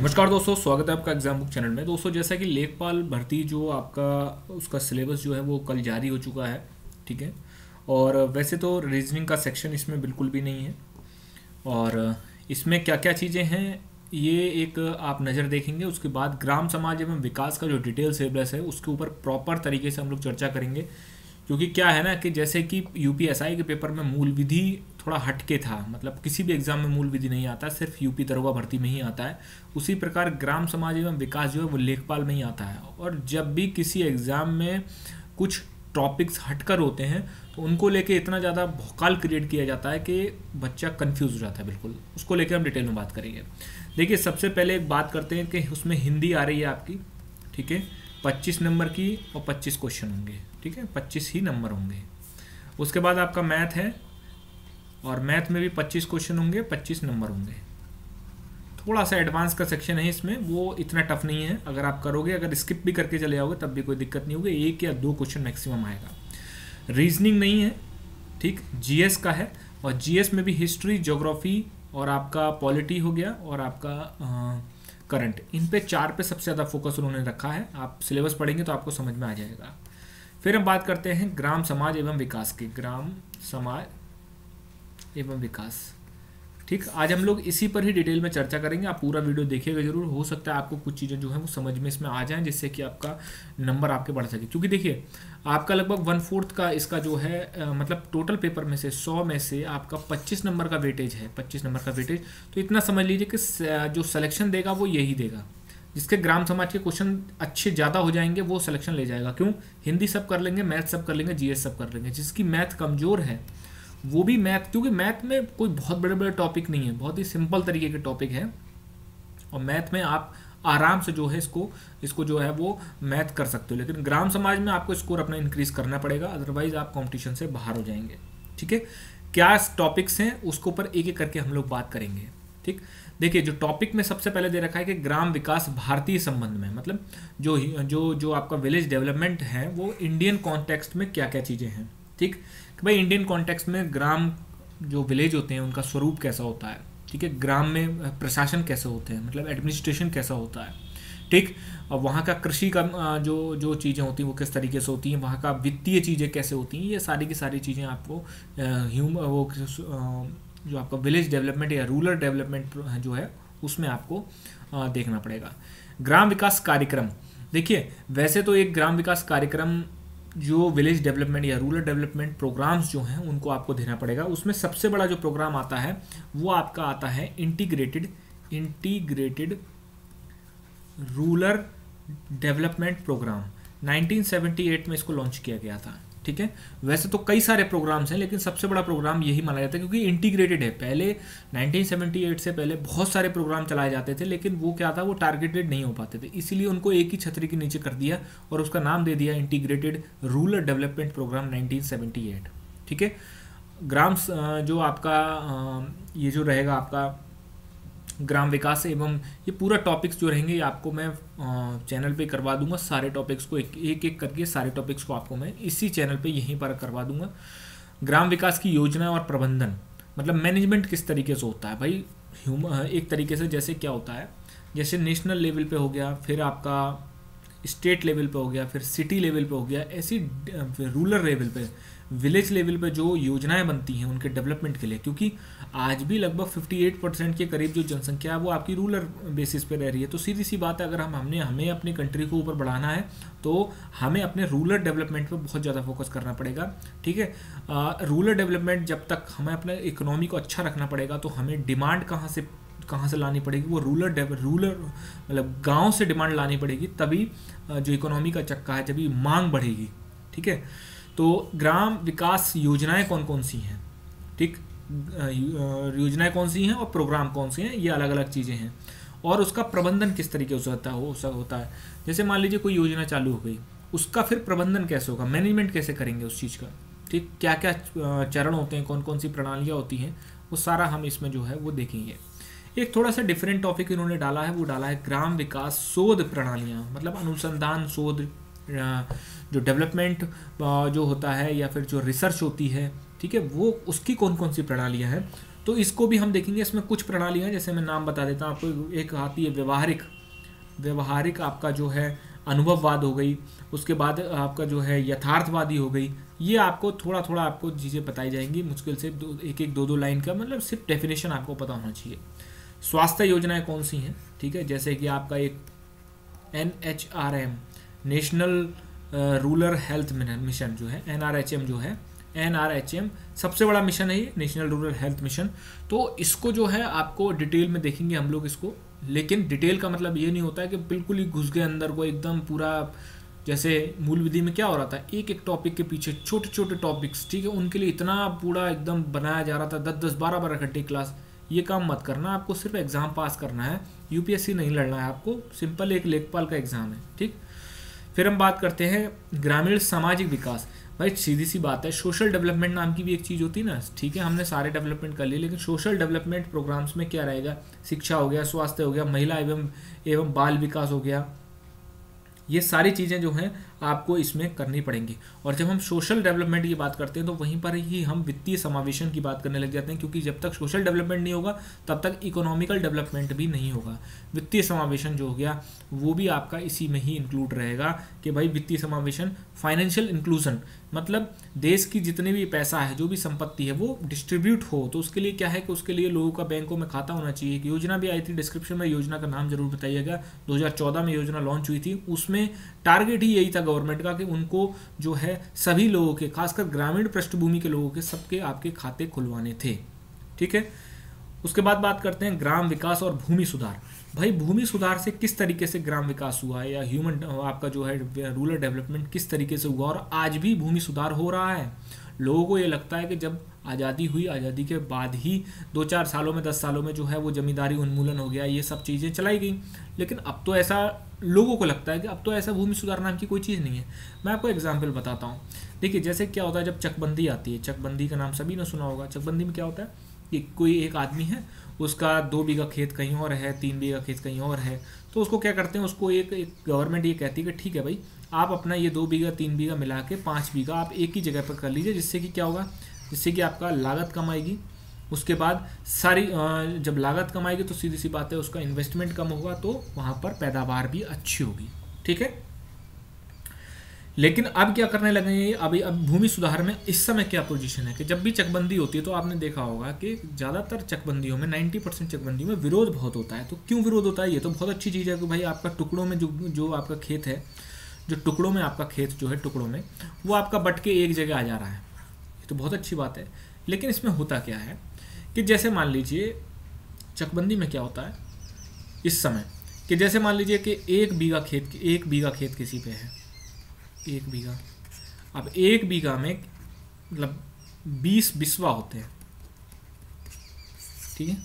नमस्कार दोस्तों, स्वागत है आपका एग्जाम बुक चैनल में। दोस्तों, जैसा कि लेखपाल भर्ती जो आपका उसका सिलेबस जो है वो कल जारी हो चुका है, ठीक है। और वैसे तो रीजनिंग का सेक्शन इसमें बिल्कुल भी नहीं है। और इसमें क्या क्या चीज़ें हैं ये एक आप नज़र देखेंगे। उसके बाद ग्राम समाज एवं विकास का जो डिटेल सिलेबस है उसके ऊपर प्रॉपर तरीके से हम लोग चर्चा करेंगे। क्योंकि क्या है ना कि जैसे कि यूपीएसआई के पेपर में मूल विधि थोड़ा हटके था, मतलब किसी भी एग्जाम में मूल विधि नहीं आता, सिर्फ यूपी दरोगा भर्ती में ही आता है। उसी प्रकार ग्राम समाज एवं विकास जो है वो लेखपाल में ही आता है। और जब भी किसी एग्जाम में कुछ टॉपिक्स हटकर होते हैं तो उनको लेके इतना ज़्यादा भौकाल क्रिएट किया जाता है कि बच्चा कंफ्यूज हो जाता है। बिल्कुल उसको लेकर हम डिटेल में बात करेंगे। देखिए, सबसे पहले एक बात करते हैं कि उसमें हिंदी आ रही है आपकी, ठीक है। 25 नंबर की और 25 क्वेश्चन होंगे, ठीक है। 25 ही नंबर होंगे। उसके बाद आपका मैथ है और मैथ में भी 25 क्वेश्चन होंगे, 25 नंबर होंगे। थोड़ा सा एडवांस का सेक्शन है इसमें, वो इतना टफ नहीं है। अगर आप करोगे, अगर स्किप भी करके चले जाओगे तब भी कोई दिक्कत नहीं होगी। 1 या 2 क्वेश्चन मैक्सिमम आएगा। रीजनिंग नहीं है, ठीक। जीएस का है और जीएस में भी हिस्ट्री, ज्योग्राफी और आपका पॉलिटी हो गया और आपका करंट। इन पे 4 पे सबसे ज़्यादा फोकस उन्होंने रखा है। आप सिलेबस पढ़ेंगे तो आपको समझ में आ जाएगा। फिर हम बात करते हैं ग्राम समाज एवं विकास की। ग्राम समाज एवं विकास, ठीक। आज हम लोग इसी पर ही डिटेल में चर्चा करेंगे। आप पूरा वीडियो देखिएगा जरूर। हो सकता है आपको कुछ चीज़ें जो है वो समझ में इसमें आ जाएं, जिससे कि आपका नंबर आपके बढ़ सके। क्योंकि देखिए, आपका लगभग 1/4 का इसका जो है मतलब टोटल पेपर में से 100 में से आपका 25 नंबर का वेटेज है। 25 नंबर का वेटेज, तो इतना समझ लीजिए कि जो सिलेक्शन देगा वो यही देगा। जिसके ग्राम समाज के क्वेश्चन अच्छे ज़्यादा हो जाएंगे वो सिलेक्शन ले जाएगा। क्यों? हिंदी सब कर लेंगे, मैथ सब कर लेंगे, जीएस सब कर लेंगे। जिसकी मैथ कमज़ोर है वो भी मैथ, क्योंकि मैथ में कोई बहुत बड़े बड़े टॉपिक नहीं है, बहुत ही सिंपल तरीके के टॉपिक है। और मैथ में आप आराम से जो है इसको जो है वो मैथ कर सकते हो। लेकिन ग्राम समाज में आपको स्कोर अपना इंक्रीज करना पड़ेगा, अदरवाइज आप कंपटीशन से बाहर हो जाएंगे, ठीक है। क्या टॉपिक्स हैं उसके ऊपर एक एक करके हम लोग बात करेंगे, ठीक। देखिए, जो टॉपिक में सबसे पहले दे रखा है कि ग्राम विकास भारतीय संबंध में, मतलब जो जो जो आपका विलेज डेवलपमेंट है वो इंडियन कॉन्टेक्स्ट में क्या क्या चीज़ें हैं, ठीक। कि भाई इंडियन कॉन्टेक्स्ट में ग्राम जो विलेज होते हैं उनका स्वरूप कैसा होता है, ठीक है। ग्राम में प्रशासन कैसे होते हैं, मतलब एडमिनिस्ट्रेशन कैसा होता है, ठीक। और वहाँ का कृषि का जो चीज़ें होती हैं वो किस तरीके से होती हैं, वहाँ का वित्तीय चीज़ें कैसे होती हैं, ये सारी की सारी चीज़ें आपको जो आपका विलेज डेवलपमेंट या रूरल डेवलपमेंट जो है उसमें आपको देखना पड़ेगा। ग्राम विकास कार्यक्रम, देखिए वैसे तो एक ग्राम विकास कार्यक्रम जो विलेज डेवलपमेंट या रूरल डेवलपमेंट प्रोग्राम्स जो हैं उनको आपको देना पड़ेगा। उसमें सबसे बड़ा जो प्रोग्राम आता है वो आपका आता है इंटीग्रेटेड रूरल डेवलपमेंट प्रोग्राम। 1978 में इसको लॉन्च किया गया था, ठीक है। वैसे तो कई सारे प्रोग्राम्स हैं लेकिन सबसे बड़ा प्रोग्राम यही माना जाता है क्योंकि इंटीग्रेटेड है। पहले 1978 से पहले बहुत सारे प्रोग्राम चलाए जाते थे लेकिन वो क्या था, वो टारगेटेड नहीं हो पाते थे, इसीलिए उनको एक ही छतरी के नीचे कर दिया और उसका नाम दे दिया इंटीग्रेटेड रूरल डेवलपमेंट प्रोग्राम 1978, ठीक है। ग्राम जो आपका ये जो रहेगा आपका ग्राम विकास एवं ये पूरा टॉपिक्स जो रहेंगे ये आपको मैं चैनल पे करवा दूंगा। सारे टॉपिक्स को एक एक करके सारे टॉपिक्स को आपको मैं इसी चैनल पे यहीं पर करवा दूंगा। ग्राम विकास की योजना और प्रबंधन, मतलब मैनेजमेंट किस तरीके से होता है भाई, एक तरीके से जैसे क्या होता है, जैसे नेशनल लेवल पे हो गया, फिर आपका स्टेट लेवल पे हो गया, फिर सिटी लेवल पे हो गया, ऐसी रूरल लेवल पे, विलेज लेवल पे जो योजनाएं बनती हैं उनके डेवलपमेंट के लिए। क्योंकि आज भी लगभग 58% के करीब जो जनसंख्या है वो आपकी रूरल बेसिस पे रह रही है। तो सीधी सी बात है, अगर हमें अपनी कंट्री को ऊपर बढ़ाना है तो हमें अपने रूरल डेवलपमेंट पे बहुत ज़्यादा फोकस करना पड़ेगा, ठीक है। रूरल डेवलपमेंट जब तक हमें अपने इकोनॉमी को अच्छा रखना पड़ेगा तो हमें डिमांड कहाँ से लानी पड़ेगी, वो रूरल मतलब गांव से डिमांड लानी पड़ेगी, तभी जो इकोनॉमी का चक्का है जब ये मांग बढ़ेगी, ठीक है। तो ग्राम विकास योजनाएं कौन कौन सी हैं, ठीक, योजनाएं कौन सी हैं और प्रोग्राम कौन से हैं, ये अलग अलग चीज़ें हैं। और उसका प्रबंधन किस तरीके से होता है। जैसे मान लीजिए कोई योजना चालू हो गई, उसका फिर प्रबंधन कैसे होगा, मैनेजमेंट कैसे करेंगे उस चीज़ का, ठीक, क्या क्या चरण होते हैं, कौन कौन सी प्रणालियाँ होती हैं, वो सारा हम इसमें जो है वो देखेंगे। एक थोड़ा सा डिफरेंट टॉपिक इन्होंने डाला है, वो डाला है ग्राम विकास शोध प्रणालियाँ, मतलब अनुसंधान शोध जो डेवलपमेंट जो होता है या फिर जो रिसर्च होती है, ठीक है, वो उसकी कौन कौन सी प्रणालियाँ हैं तो इसको भी हम देखेंगे। इसमें कुछ प्रणालियाँ, जैसे मैं नाम बता देता हूँ आपको। एक आती है व्यवहारिक आपका जो है अनुभववाद हो गई, उसके बाद आपका जो है यथार्थवादी हो गई। ये आपको थोड़ा थोड़ा आपको चीज़ें बताई जाएंगी, मुश्किल से एक एक दो लाइन का, मतलब सिर्फ डेफिनेशन आपको पता होना चाहिए। स्वास्थ्य योजनाएं कौन सी हैं, ठीक है, जैसे कि आपका एक NHRM, national rural health mission जो है, NRHM जो है, NRHM सबसे बड़ा मिशन है ये, नेशनल रूरल हेल्थ मिशन। तो इसको जो है आपको डिटेल में देखेंगे हम लोग इसको, लेकिन डिटेल का मतलब ये नहीं होता है कि बिल्कुल ही घुस गए अंदर को एकदम पूरा। जैसे मूल विधि में क्या हो रहा था, एक एक टॉपिक के पीछे छोटे छोटे टॉपिक्स, ठीक है, उनके लिए इतना पूरा एकदम बनाया जा रहा था, 10-10 12-12 घंटे क्लास। ये काम मत करना, आपको सिर्फ एग्ज़ाम पास करना है, UPSC नहीं लड़ना है आपको, सिंपल एक लेखपाल का एग्ज़ाम है, ठीक। फिर हम बात करते हैं ग्रामीण सामाजिक विकास। भाई सीधी सी बात है, सोशल डेवलपमेंट नाम की भी एक चीज़ होती है ना, ठीक है, हमने सारे डेवलपमेंट कर लिए, लेकिन सोशल डेवलपमेंट प्रोग्राम्स में क्या रहेगा, शिक्षा हो गया, स्वास्थ्य हो गया, महिला एवं बाल विकास हो गया, ये सारी चीज़ें जो हैं आपको इसमें करनी पड़ेंगी। और जब हम सोशल डेवलपमेंट की बात करते हैं तो वहीं पर ही हम वित्तीय समावेशन की बात करने लग जाते हैं, क्योंकि जब तक सोशल डेवलपमेंट नहीं होगा तब तक इकोनॉमिकल डेवलपमेंट भी नहीं होगा। वित्तीय समावेशन जो हो गया वो भी आपका इसी में ही इंक्लूड रहेगा कि भाई वित्तीय समावेशन, फाइनेंशियल इंक्लूजन, मतलब देश की जितने भी पैसा है, जो भी संपत्ति है वो डिस्ट्रीब्यूट हो। तो उसके लिए क्या है कि उसके लिए लोगों का बैंकों में खाता होना चाहिए। एक योजना भी आई थी, डिस्क्रिप्शन में योजना का नाम जरूर बताइएगा, 2014 में योजना लॉन्च हुई थी। उसमें टारगेट ही यही था गवर्नमेंट का कि उनको जो है सभी लोगों के, खासकर ग्रामीण पृष्ठभूमि के लोगों के, सबके आपके खाते खुलवाने थे, ठीक है। उसके बाद बात करते हैं ग्राम विकास और भूमि सुधार। भाई भूमि सुधार से किस तरीके से ग्राम विकास हुआ है, या ह्यूमन आपका जो है रूरल डेवलपमेंट किस तरीके से हुआ, और आज भी भूमि सुधार हो रहा है। लोगों को ये लगता है कि जब आज़ादी हुई, आज़ादी के बाद ही 2-4 सालों में, 10 सालों में जो है वो जमींदारी उन्मूलन हो गया, ये सब चीज़ें चलाई गई। लेकिन अब तो ऐसा लोगों को लगता है कि अब तो ऐसा भूमि सुधार नाम की कोई चीज़ नहीं है। मैं आपको एग्जाम्पल बताता हूँ। देखिए जैसे क्या होता है, जब चकबंदी आती है, चकबंदी का नाम सभी ने सुना होगा। चकबंदी में क्या होता है कि कोई एक आदमी है, उसका 2 बीघा खेत कहीं और है, 3 बीघा खेत कहीं और है, तो उसको क्या करते हैं, उसको एक गवर्नमेंट ये कहती है कि ठीक है भाई, आप अपना ये 2 बीघा 3 बीघा मिला के 5 बीघा आप एक ही जगह पर कर लीजिए, जिससे कि क्या होगा, जिससे कि आपका लागत कम आएगी। उसके बाद सारी जब लागत कम आएगी तो सीधी सी बात है उसका इन्वेस्टमेंट कम होगा, तो वहाँ पर पैदावार भी अच्छी होगी, ठीक है। लेकिन अब क्या करने लगे हैं, अब भूमि सुधार में इस समय क्या पोजीशन है कि जब भी चकबंदी होती है तो आपने देखा होगा कि ज़्यादातर चकबंदियों में 90% चकबंदियों में विरोध बहुत होता है। तो क्यों विरोध होता है, ये तो बहुत अच्छी चीज़ है कि भाई आपका टुकड़ों में जो आपका खेत है, जो टुकड़ों में आपका खेत जो है टुकड़ों में, वो आपका बट के एक जगह आ जा रहा है, ये तो बहुत अच्छी बात है। लेकिन इसमें होता क्या है कि जैसे मान लीजिए चकबंदी में क्या होता है इस समय, कि जैसे मान लीजिए कि 1 बीघा खेत किसी पे है, 1 बीघा, अब 1 बीघा में मतलब 20 बिस्वा होते हैं, ठीक है।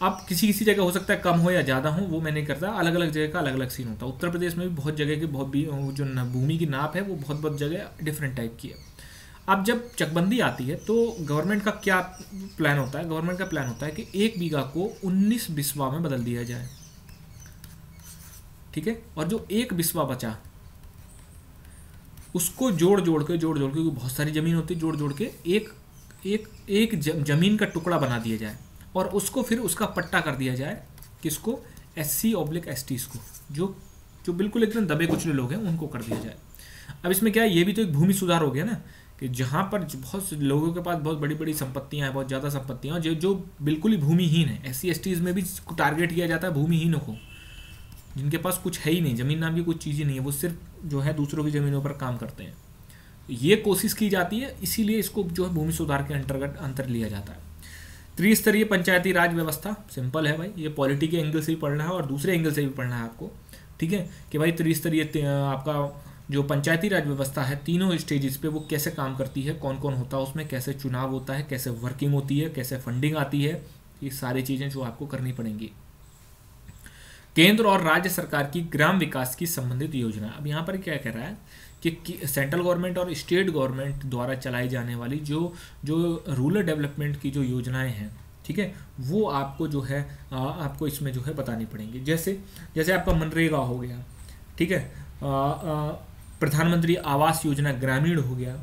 अब किसी किसी जगह हो सकता है कम हो या ज़्यादा हो, वो मैं नहीं करता, अलग अलग जगह का अलग अलग सीन होता है। उत्तर प्रदेश में भी बहुत जगह की जो भूमि की नाप है वो बहुत जगह डिफरेंट टाइप की है। अब जब चकबंदी आती है तो गवर्नमेंट का क्या प्लान होता है, गवर्नमेंट का प्लान होता है कि 1 बीघा को 19 बिस्वा में बदल दिया जाए, ठीक है। और जो 1 बिस्वा बचा उसको जोड़ जोड़ के क्योंकि बहुत सारी ज़मीन होती है, जोड़ जोड़ के एक ज़मीन का टुकड़ा बना दिया जाए, और उसको फिर उसका पट्टा कर दिया जाए, किसको, SC/STs को, जो बिल्कुल एकदम दबे कुचले लोग हैं उनको कर दिया जाए। अब इसमें क्या है, ये भी तो एक भूमि सुधार हो गया ना, कि जहाँ पर बहुत से लोगों के पास बहुत बड़ी बड़ी संपत्तियाँ हैं, बहुत ज़्यादा संपत्तियाँ, जो बिल्कुल ही भूमिहीन है। SC/STs में भी टारगेट किया जाता है भूमिहीनों को, जिनके पास कुछ है ही नहीं, ज़मीन नाम की कुछ चीज़ ही नहीं है, वो सिर्फ जो है दूसरों की ज़मीनों पर काम करते हैं। ये कोशिश की जाती है, इसीलिए इसको जो है भूमि सुधार के अंतर्गत अंतर लिया जाता है। त्रिस्तरीय पंचायती राज व्यवस्था, सिंपल है भाई, ये पॉलिटी के एंगल से भी पढ़ना है और दूसरे एंगल से भी पढ़ना है आपको, ठीक है, कि भाई त्रिस्तरीय आपका जो पंचायती राज व्यवस्था है, तीनों स्टेजेस पे वो कैसे काम करती है, कौन कौन होता है उसमें, कैसे चुनाव होता है, कैसे वर्किंग होती है, कैसे फंडिंग आती है, ये सारी चीज़ें जो आपको करनी पड़ेंगी। केंद्र और राज्य सरकार की ग्राम विकास की संबंधित योजना। अब यहाँ पर क्या कह रहा है कि सेंट्रल गवर्नमेंट और स्टेट गवर्नमेंट द्वारा चलाई जाने वाली जो रूरल डेवलपमेंट की जो योजनाएं हैं, ठीक है, वो आपको जो है आपको इसमें जो है बतानी पड़ेंगी। जैसे आपका मनरेगा हो गया, ठीक है, प्रधानमंत्री आवास योजना ग्रामीण हो गया,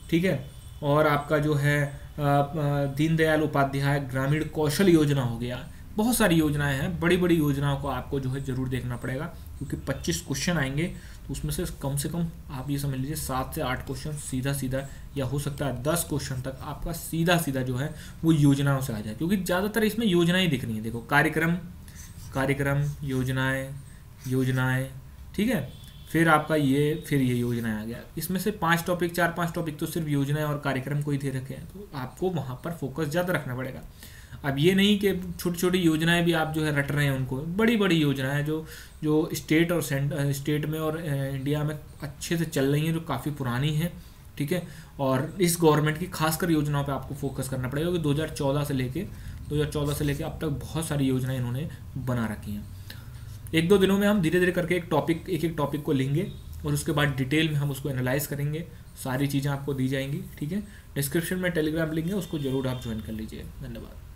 ठीक है, और आपका जो है दीनदयाल उपाध्याय ग्रामीण कौशल योजना हो गया, बहुत सारी योजनाएं हैं, बड़ी बड़ी योजनाओं को आपको जो है ज़रूर देखना पड़ेगा, क्योंकि 25 क्वेश्चन आएंगे, तो उसमें से कम आप ये समझ लीजिए 7 से 8 क्वेश्चन सीधा सीधा, या हो सकता है 10 क्वेश्चन तक आपका सीधा सीधा जो है वो योजनाओं से आ जाए, क्योंकि ज़्यादातर इसमें योजनाएं दिख रही हैं। देखो कार्यक्रम, कार्यक्रम, योजनाएं, योजनाएं, ठीक है, फिर आपका फिर ये योजनाएं आ गया। इसमें से 5 टॉपिक, 4-5 टॉपिक तो सिर्फ योजनाएं और कार्यक्रम को ही दे रखे हैं, तो आपको वहाँ पर फोकस ज़्यादा रखना पड़ेगा। अब ये नहीं कि छोटी छोटी योजनाएं भी आप जो है रट रहे हैं उनको, बड़ी बड़ी योजनाएं जो जो स्टेट और स्टेट में और इंडिया में अच्छे से चल रही हैं, जो काफ़ी पुरानी हैं, ठीक है, और इस गवर्नमेंट की खासकर योजनाओं पे आपको फोकस करना पड़ेगा, क्योंकि 2014 से लेके अब तक बहुत सारी योजनाएं इन्होंने बना रखी हैं। 1-2 दिनों में हम धीरे धीरे करके एक एक टॉपिक को लेंगे और उसके बाद डिटेल में हम उसको एनालाइज करेंगे, सारी चीज़ें आपको दी जाएंगी, ठीक है। डिस्क्रिप्शन में टेलीग्राम लिंक है, उसको जरूर आप ज्वाइन कर लीजिए। धन्यवाद।